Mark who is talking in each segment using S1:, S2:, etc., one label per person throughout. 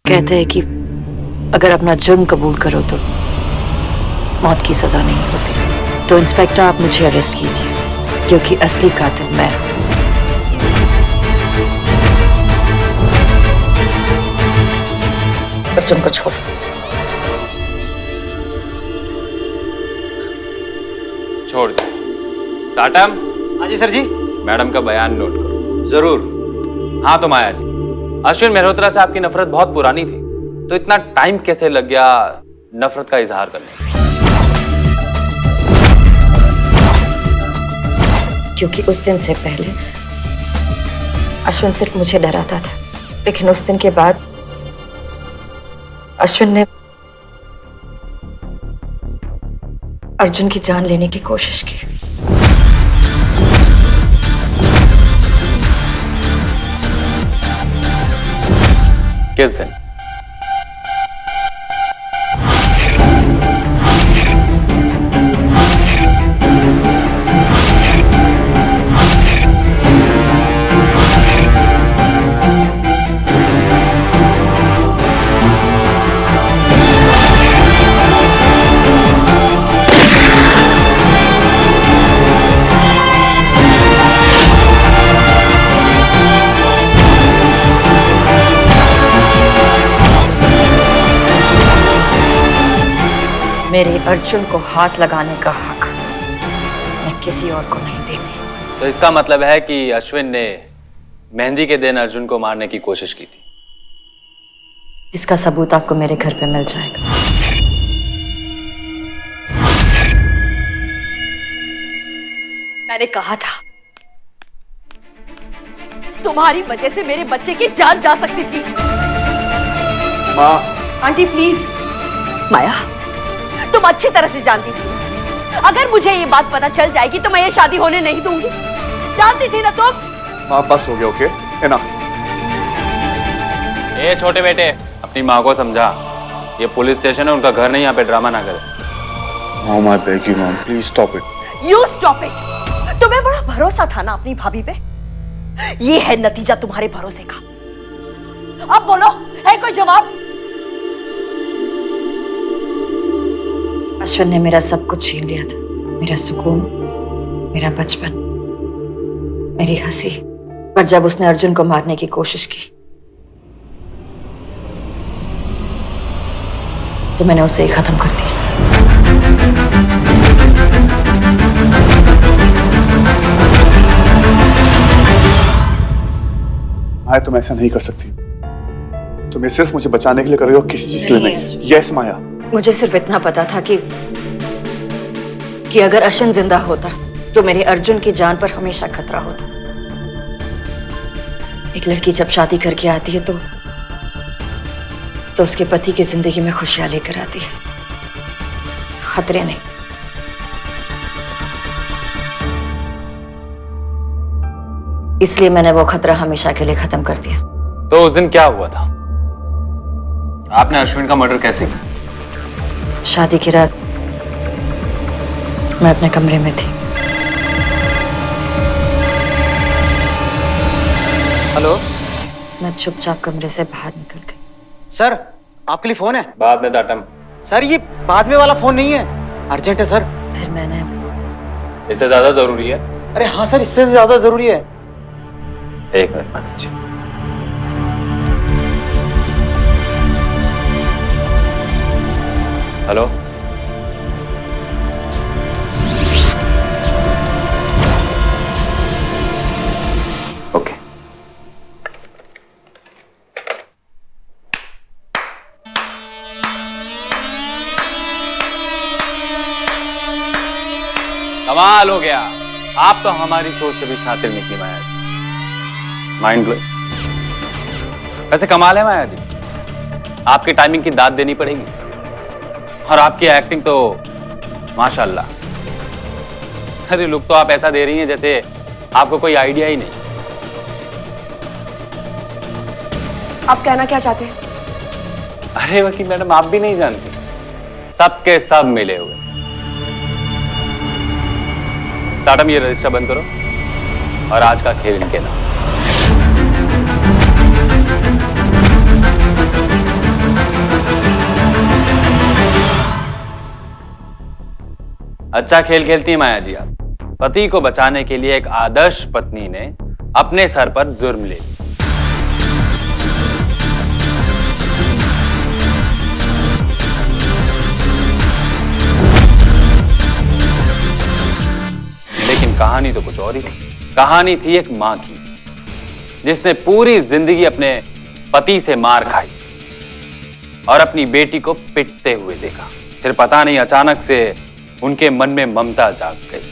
S1: कहते हैं कि अगर अपना जुर्म कबूल करो तो मौत की सजा नहीं होती। तो इंस्पेक्टर, आप मुझे अरेस्ट कीजिए, क्योंकि असली कातिल मैं हूं। अर्जुन को छोड़।
S2: छोड़ दे। साटम।
S3: हाँ जी सर जी।
S2: मैडम का बयान नोट करो।
S3: जरूर।
S2: हाँ तो माया जी, अश्विन मल्होत्रा से आपकी नफरत बहुत पुरानी थी, तो इतना टाइम कैसे लग गया नफरत का इजहार करने में?
S1: क्योंकि उस दिन से पहले अश्विन सिर्फ मुझे डराता था, लेकिन उस दिन के बाद अश्विन ने अर्जुन की जान लेने की कोशिश की।
S2: किस दिन?
S1: मेरे अर्जुन को हाथ लगाने का हक मैं किसी और को नहीं देती।
S2: तो इसका मतलब है कि अश्विन ने मेहंदी के दिन अर्जुन को मारने की कोशिश की थी।
S1: इसका सबूत आपको मेरे घर पे मिल जाएगा।
S4: मैंने कहा था तुम्हारी वजह से मेरे बच्चे की जान जा सकती थी।
S3: माँ।
S4: Aunty please. माया, तुम अच्छी तरह से जानती थी अगर मुझे ये बात पता चल जाएगी तो मैं ये शादी होने नहीं दूंगी। जानती थी ना तुम?
S3: माँ बस हो गया, ओके एनफ।
S2: ए छोटे बेटे, अपनी माँ को समझा, ये पुलिस स्टेशन है, उनका घर नहीं, यहाँ पे ड्रामा ना करे।
S3: Mom I beg you mom, please stop it.
S4: You stop it. तुम्हें बड़ा भरोसा था ना अपनी भाभी पे, ये है नतीजा तुम्हारे भरोसे का। अब बोलो, है कोई जवाब?
S1: अश्विन ने मेरा सब कुछ छीन लिया था, मेरा सुकून, मेरा बचपन, मेरी हंसी। पर जब उसने अर्जुन को मारने की कोशिश की तो मैंने उसे ही खत्म कर दिया।
S3: माया तुम ऐसा नहीं कर सकती। तुम ये सिर्फ मुझे बचाने के लिए कर रही हो, किसी चीज के लिए नहीं। यस माया।
S1: मुझे सिर्फ इतना पता था कि अगर अश्विन जिंदा होता तो मेरे अर्जुन की जान पर हमेशा खतरा होता। एक लड़की जब शादी करके आती है तो उसके पति की जिंदगी में खुशियां लेकर आती है, खतरे नहीं। इसलिए मैंने वो खतरा हमेशा के लिए खत्म कर दिया।
S2: तो उस दिन क्या हुआ था? आपने अश्विन का मर्डर कैसे किया?
S1: शादी की रात मैं अपने कमरे में थी।
S5: हेलो।
S1: मैं चुपचाप कमरे से बाहर निकल गई।
S5: सर आपके लिए फोन है।
S2: बाद में साटम।
S5: सर ये बाद में वाला फोन नहीं है, अर्जेंट है सर।
S1: फिर मैंने
S2: इससे ज्यादा जरूरी है?
S5: अरे हाँ सर, इससे ज्यादा जरूरी है।
S2: एक मिनट मान लीजिए। हेलो। ओके। कमाल हो गया, आप तो हमारी सोच से भी शातिर निकली माया जी। Mind blowing. वैसे कमाल है माया जी, आपकी टाइमिंग की दाद देनी पड़ेगी, और आपकी एक्टिंग तो माशाल्लाह। अरे लुक तो आप ऐसा दे रही हैं जैसे आपको कोई आइडिया ही नहीं।
S4: आप कहना क्या चाहते हैं?
S2: अरे वकील मैडम, आप भी नहीं जानती, सबके सब मिले हुए। साटम ये रजिस्टर बंद करो। और आज का खेल इनके नाम। अच्छा खेल खेलती हैं माया जी आप। पति को बचाने के लिए एक आदर्श पत्नी ने अपने सर पर जुर्म ले लिया। लेकिन कहानी तो कुछ और ही थी। कहानी थी एक मां की, जिसने पूरी जिंदगी अपने पति से मार खाई और अपनी बेटी को पिटते हुए देखा। फिर पता नहीं अचानक से उनके मन में ममता जाग गई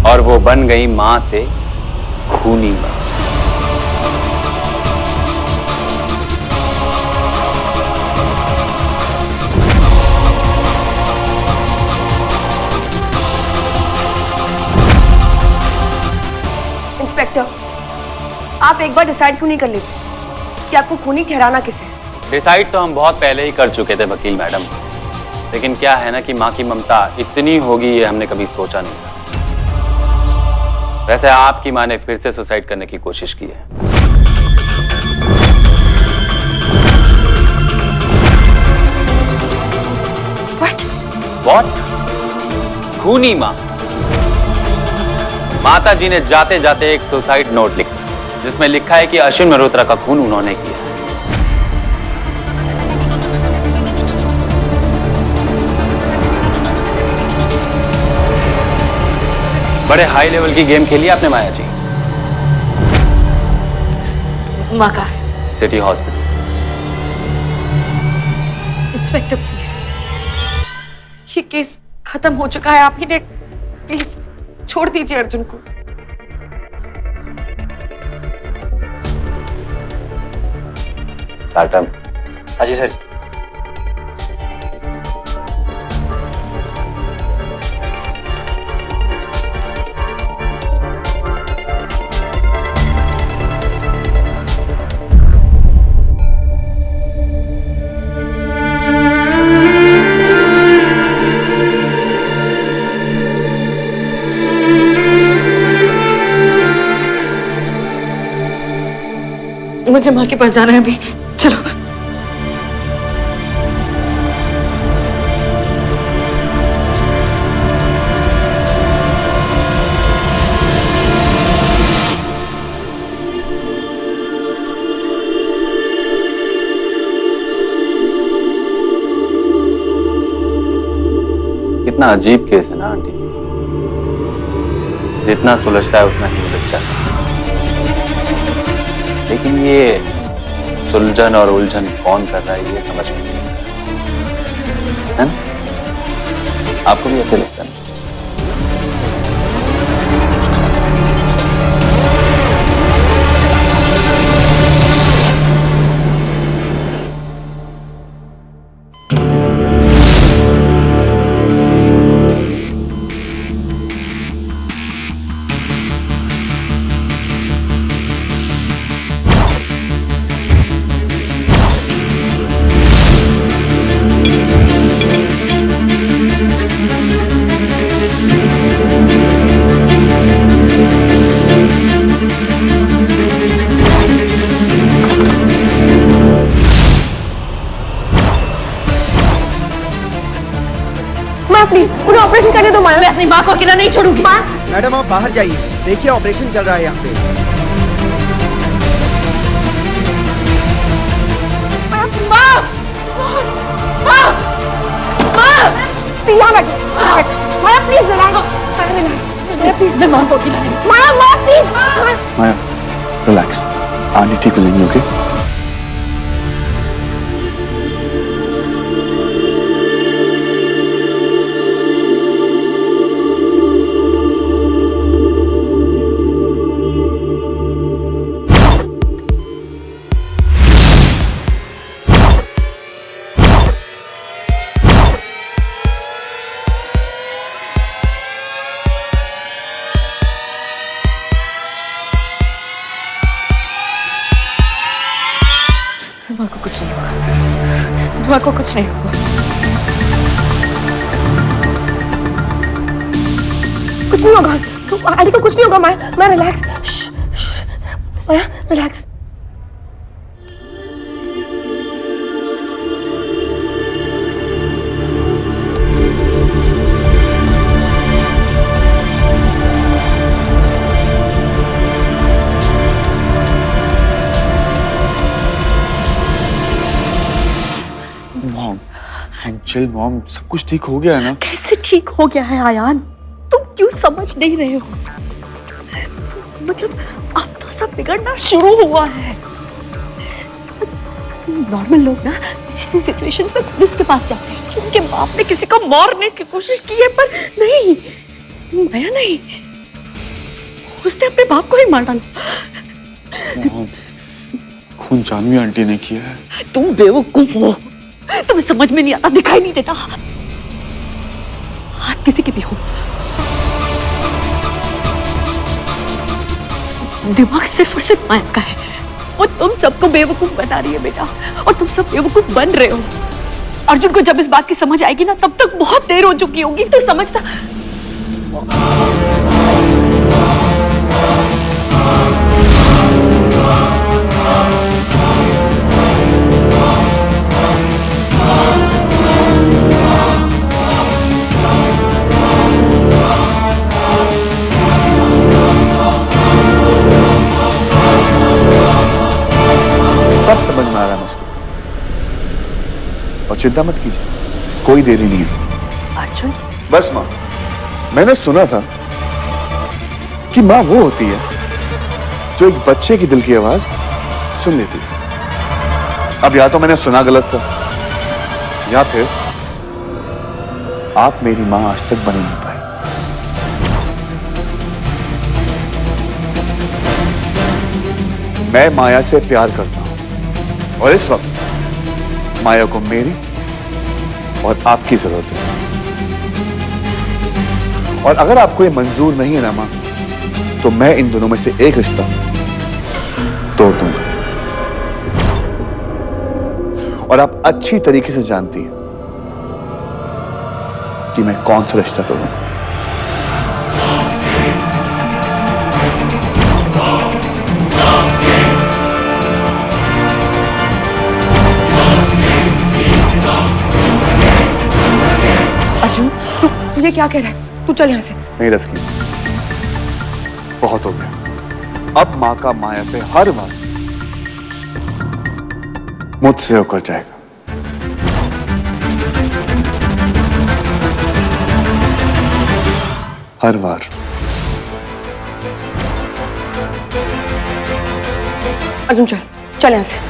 S2: और वो बन गई मां से खूनी मां।
S4: इंस्पेक्टर, आप एक बार डिसाइड क्यों नहीं कर लेते कि आपको खूनी ठहराना किसे है?
S2: डिसाइड तो हम बहुत पहले ही कर चुके थे वकील मैडम, लेकिन क्या है ना कि मां की ममता इतनी होगी ये हमने कभी सोचा नहीं था। वैसे आपकी मां ने फिर से सुसाइड करने की कोशिश की है। What? खूनी मां। माता जी ने जाते जाते एक सुसाइड नोट लिखा जिसमें लिखा है कि अश्विन मल्होत्रा का खून उन्होंने किया। बड़े हाई लेवल की गेम खेली आपने माया जी।
S4: माँ का
S2: सिटी हॉस्पिटल।
S4: इंस्पेक्टर प्लीज, ये केस खत्म हो चुका है, आप ही ने प्लीज छोड़ दीजिए अर्जुन को।
S2: साटम।
S5: हाँ जी सर।
S4: मुझे माँ के पास जाना है अभी, चलो।
S2: कितना अजीब केस है ना आंटी। जितना सुलझता है उतना ही उलझ जाता है। लेकिन ये सुलझन और उलझन कौन कर रहा है ये समझ में नहीं आता है ना? आपको भी ऐसे लगता है?
S4: प्लीज उन्हें ऑपरेशन करने दो। मैं अपनी माँ को अकेला नहीं छोड़ूंगी।
S6: मैडम आप बाहर जाइए, देखिए ऑपरेशन चल रहा है यहाँ पे।
S4: यहाँ बैठो। माया प्लीज रिलैक्स। प्लीज मैं माँ को अकेला नहीं। माया प्लीज।
S3: माया रिलैक्स, आंटी ठीक हो जाएंगी। ओके
S4: माँ को कुछ नहीं होगा। माँ को कुछ नहीं होगा। कुछ नहीं होगा।
S7: अली को कुछ नहीं होगा। मैं रिलैक्स। माया रिलैक्स।
S3: चिल मॉम, सब कुछ ठीक हो गया है ना?
S4: कैसे ठीक हो गया है आयान? तुम क्यों समझ नहीं रहे हो? मतलब अब तो सब बिगड़ना शुरू हुआ है। नॉर्मल लोग ना ऐसी सिचुएशंस में पुलिस के पास जाते हैं कि उनके बाप ने किसी को मारने की कोशिश की है, पर नहीं, माया नहीं, उसने अपने बाप को ही मार डाला।
S3: खून जानवी आंटी ने किया है।
S4: तुम बेवकूफ हो, तुम्हें समझ में नहीं आता, दिखाई नहीं देता। आप किसी के भी हो, दिमाग सिर्फ और सिर्फ माया का है। वो तुम सबको बेवकूफ बना रही है बेटा, और तुम सब बेवकूफ बन रहे हो। अर्जुन को जब इस बात की समझ आएगी ना, तब तक बहुत देर हो चुकी होगी। तो समझता
S3: सब समझ में आ रहा है मुझको, और चिंता मत कीजिए, कोई देरी नहीं है।
S4: अर्जुन,
S3: बस माँ, मैंने सुना था कि माँ वो होती है जो एक बच्चे की दिल की आवाज सुन लेती है। अब या तो मैंने सुना गलत था, या फिर आप मेरी माँ आज तक बन नहीं पाई। मैं माया से प्यार करता हूं, और इस वक्त माया को मेरी और आपकी जरूरत है। और अगर आपको ये मंजूर नहीं है ना मां, तो मैं इन दोनों में से एक रिश्ता तोड़ दूंगा। और आप अच्छी तरीके से जानती हैं कि मैं कौन सा रिश्ता तोड़ूंगा।
S7: अर्जुन, तू ये क्या कह रहा है? तू चल यहाँ से।
S3: नहीं रस्की, बहुत हो गया। अब मां का माया पे हर बार मुझसे होकर जाएगा। हर बार।
S7: अर्जुन चल यहाँ से।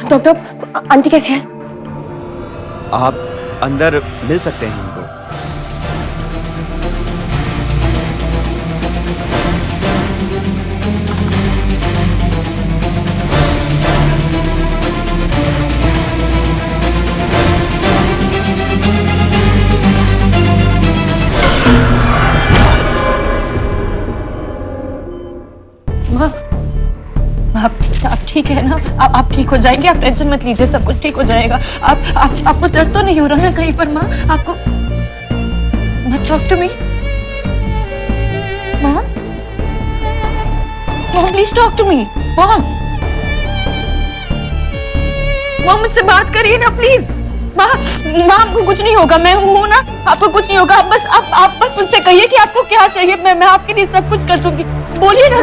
S7: डॉक्टर, आंटी कैसी है?
S6: आप अंदर मिल सकते हैं उनको।
S1: आप ठीक है ना? आप ठीक हो जाएंगे, आप टेंशन मत लीजिए, सब कुछ ठीक हो जाएगा। आपको दर्द तो नहीं हो रहा ना कहीं पर? माँ आपको मत टॉक टू मी। माँ प्लीज टॉक टू मी। माँ मुझसे बात करिए ना प्लीज। माँ आपको कुछ नहीं होगा, मैं हूँ ना, आपको कुछ नहीं होगा। आप बस मुझसे कहिए कि आपको क्या चाहिए, मैं आपके लिए सब कुछ कर दूंगी। बोलिए ना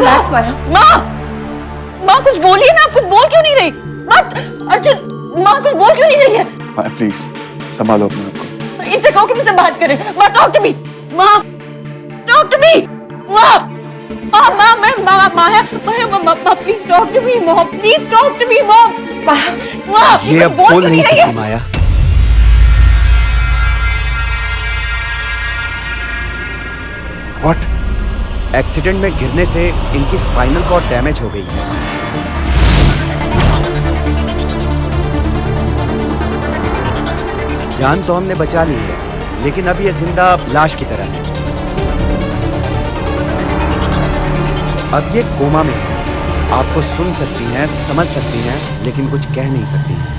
S1: माँ कुछ बोलिए ना। आप कुछ बोल क्यों नहीं रही? अर्जुन, माँ कुछ बोल क्यों नहीं रही है?
S3: प्लीज संभालो अपने आप को।
S1: इनसे कहो कि मुझसे बात करे। माँ टॉक टू मी। माँ टॉक टू मी। माँ प्लीज टॉक टू मी। माँ प्लीज टॉक टू मी। माँ
S6: ये अब बोल नहीं सकती माया। एक्सीडेंट में गिरने से इनकी स्पाइनल कॉर्ड डैमेज हो गई है। जान तो हमने बचा ली है, लेकिन अब ये जिंदा लाश की तरह है। अब ये कोमा में है। आपको सुन सकती हैं, समझ सकती हैं, लेकिन कुछ कह नहीं सकती हैं।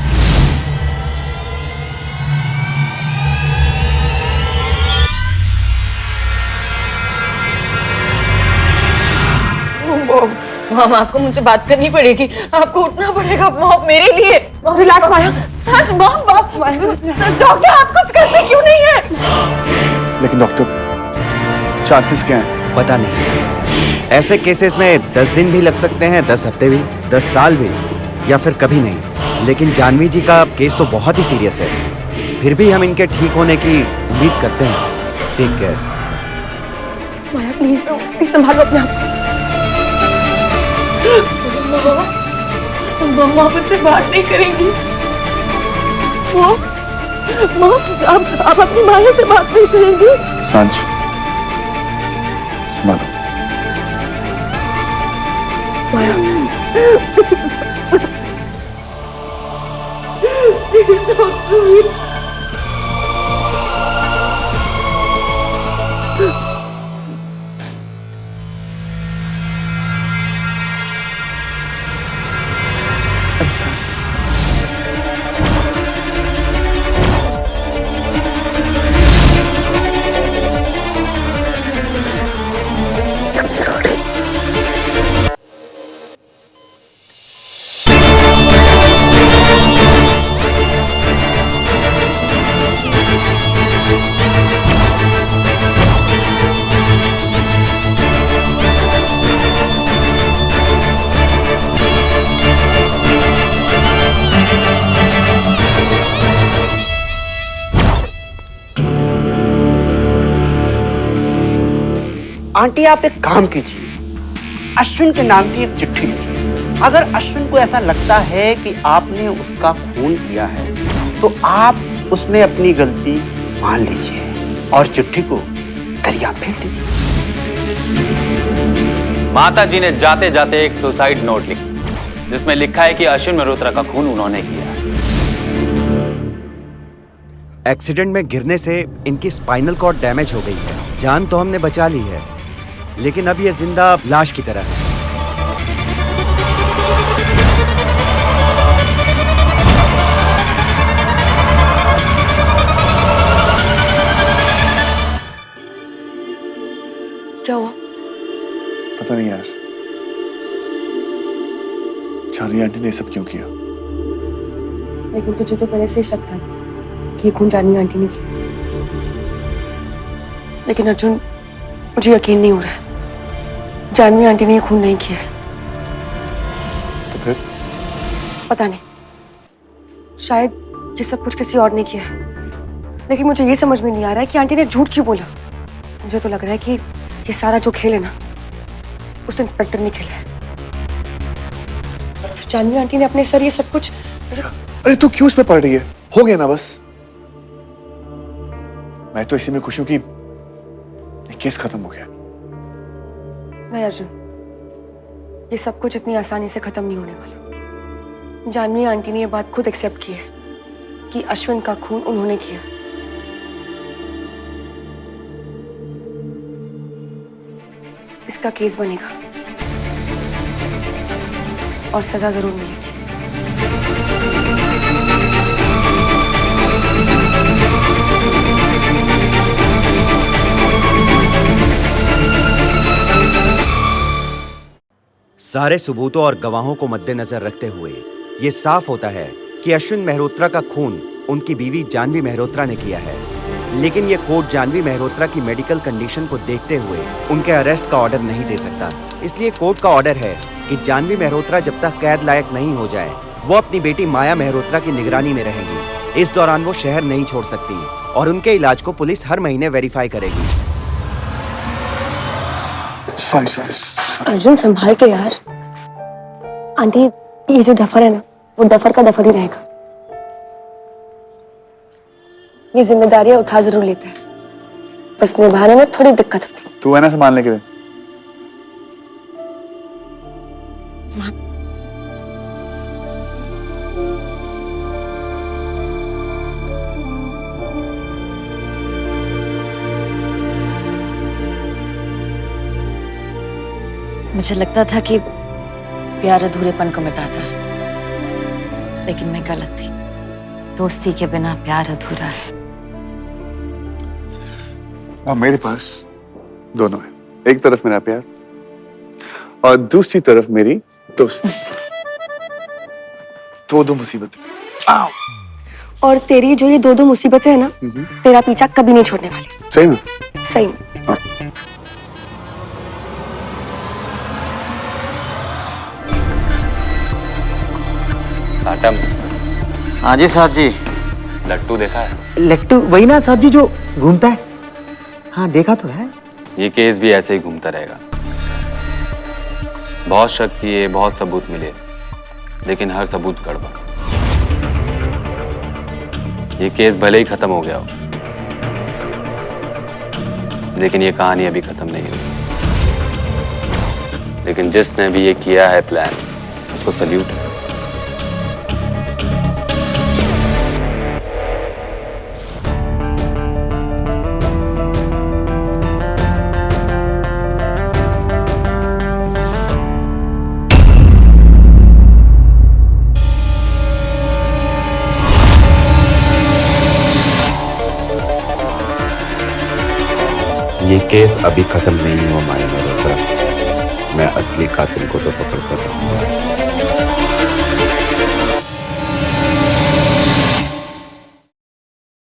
S4: मॉम, आपको मुझसे बात करनी पड़ेगी, आपको उठना पड़ेगा मॉम, मेरे लिए। रिलैक्स माया। सच मॉम, डॉक्टर आप कुछ करते क्यों नहीं है?
S3: लेकिन डॉक्टर, चांसेस क्या हैं?
S6: पता नहीं। ऐसे केसेस में 10 दिन भी लग सकते हैं, 10 हफ्ते भी, 10 साल भी, या फिर कभी नहीं। लेकिन जानवी जी का केस तो बहुत ही सीरियस है। फिर भी हम इनके ठीक होने की उम्मीद करते हैं। Take care.
S7: Maya please please संभालो अपने आप को।
S4: मम्मा मुझसे बात नहीं करेंगी। मॉम, आप अपनी माया से बात नहीं करेंगी?
S3: सांझ, संभालो।
S7: माया
S8: आंटी आप एक काम कीजिए, अश्विन के नाम की एक चिट्ठी लिखिए। अगर अश्विन को ऐसा लगता है कि आपने उसका खून किया है तो आप उसमें अपनी गलती मान लीजिए और चिट्ठी को दरिया फेंक दीजिए।
S2: माता जी ने जाते जाते एक सुसाइड नोट लिखा जिसमें लिखा है कि अश्विन मल्होत्रा का खून उन्होंने किया है।
S6: एक्सीडेंट में गिरने से इनकी स्पाइनल कॉर्ड डैमेज हो गई है। जान तो हमने बचा ली है, लेकिन अब ये जिंदा लाश की तरह है।
S7: क्या हुआ?
S3: पता नहीं यार, चार्ली आंटी ने ये सब क्यों किया?
S7: लेकिन तुझे तो पहले से ही शक था कि ये खून जानवी आंटी ने किया। लेकिन अर्जुन, मुझे यकीन नहीं हो रहा है, जानवी आंटी ने ये खून नहीं किया है।
S3: तो फिर?
S7: पता नहीं, शायद ये सब कुछ किसी और ने किया है। लेकिन मुझे ये समझ में नहीं आ रहा है कि आंटी ने झूठ क्यों बोला। मुझे तो लग रहा है कि ये सारा जो खेल है ना, उस इंस्पेक्टर ने खेला है। जानवी आंटी ने अपने सर ये सब कुछ।
S3: अरे तू क्यों इसमें पड़ रही है? हो गया ना बस। मैं तो इसी में खुश हूं कि केस खत्म हो गया।
S7: नहीं अर्जुन, ये सब कुछ इतनी आसानी से खत्म नहीं होने वाला। जानवी आंटी ने ये बात खुद एक्सेप्ट की है कि अश्विन का खून उन्होंने किया। इसका केस बनेगा और सजा जरूर मिलेगी।
S6: सारे सबूतों और गवाहों को मद्देनजर रखते हुए ये साफ होता है कि अश्विन मेहरोत्रा का खून उनकी बीवी जानवी मेहरोत्रा ने किया है। लेकिन ये कोर्ट जानवी मेहरोत्रा की मेडिकल कंडीशन को देखते हुए उनके अरेस्ट का ऑर्डर नहीं दे सकता। इसलिए कोर्ट का ऑर्डर है कि जानवी मेहरोत्रा जब तक कैद लायक नहीं हो जाए, वो अपनी बेटी माया मेहरोत्रा की निगरानी में रहेंगी। इस दौरान वो शहर नहीं छोड़ सकती और उनके इलाज को पुलिस हर महीने वेरीफाई करेगी।
S3: सॉरी।
S7: अर्जुन संभाल के यार। आंटी, ये जो डफर है ना, वो डफर का डफर ही रहेगा। ये जिम्मेदारियां उठा जरूर लेता है, बस निभाने में थोड़ी दिक्कत होती है।
S3: तू है ना संभालने के लिए,
S1: मुझे लगता था कि प्यार अधूरेपन को मिटाता है, लेकिन मैं गलत थी। दोस्ती के बिना प्यार अधूरा है।
S3: अब मेरे पास दोनों है, एक तरफ मेरा प्यार और दूसरी तरफ मेरी दोस्ती। दो मुसीबतें।
S7: और तेरी जो ये दो मुसीबतें है ना, तेरा पीछा कभी नहीं छोड़ने वाली।
S3: सही में?
S7: सही में।
S3: हाँ।
S2: साटम,
S5: हाँ जी साहब जी।
S2: लट्टू देखा है?
S5: लट्टू वही ना साहब जी जो घूमता है? हाँ देखा तो है।
S2: ये केस भी ऐसे ही घूमता रहेगा। बहुत शक किए, बहुत सबूत मिले, लेकिन हर सबूत गड़बड़। ये केस भले ही खत्म हो गया हो, लेकिन ये कहानी अभी खत्म नहीं हुई। लेकिन जिसने भी ये किया है प्लान, उसको सल्यूट है।
S9: ये केस अभी खत्म नहीं हुआ माया मल्होत्रा। मैं असली कातिल को तो पकड़ कर रहा हूँ।